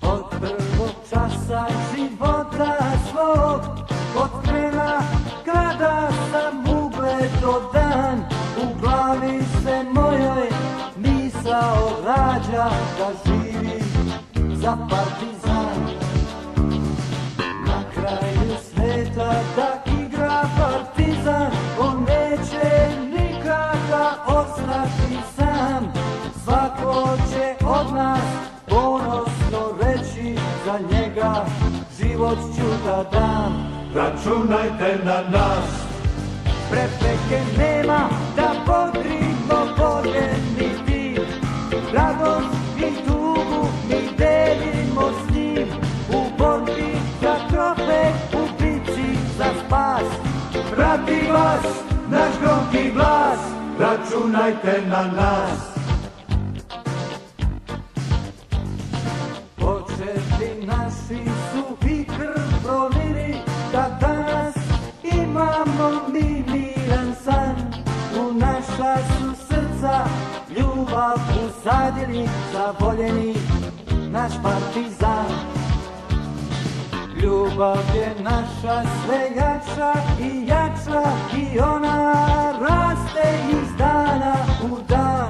Od prvog časa života svog, od trena kada sam ugledao dan, u glavi se mojoj misao rađa da živim za partizan. Na kraju sveta da igra partizan, on neće nikada ostati sam. Svako će od nas ponosno reći, za njega život ću da dam. Računajte na nas, Prepreke nema da bodrimo voljeni tim, radost i tugu mi delimo s njim, u borbi za trofej, u bici za spas. prati vas naš gromki glas, računajte na nas. Početi naši su i krv prolili, da danas imamo mi miran san. U naša su srca ljubav usadili, zavoljeni naš partizan. Ljubav je naša sve jača i jača, i ona raste iz dana u dan.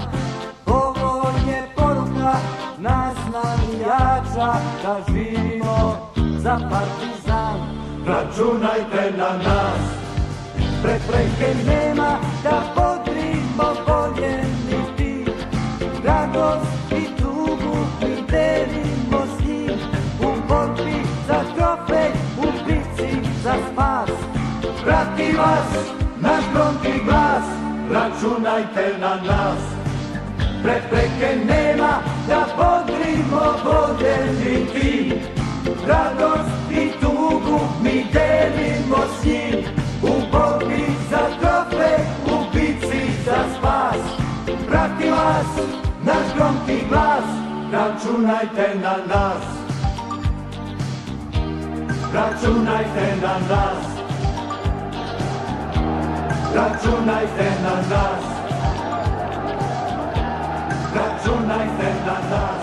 Ovo je poruka nas navijača, da živimo za partizan. Računajte na nas, Prepreke nema da bodrimo voljeni tim, radost i tugu mi delimo s njim, u borbi za trofej, u bici za spas. prati vas naš gromki glas, računajte na nas. Prepreke nema da bodrimo voljeni tim, radost i tugu mi delimo s njim, u borbi za trofej, u bici za spas. Prati vas naš gromki glas, računajte na nas. Računajte na nas, računajte na nas, računajte na nas.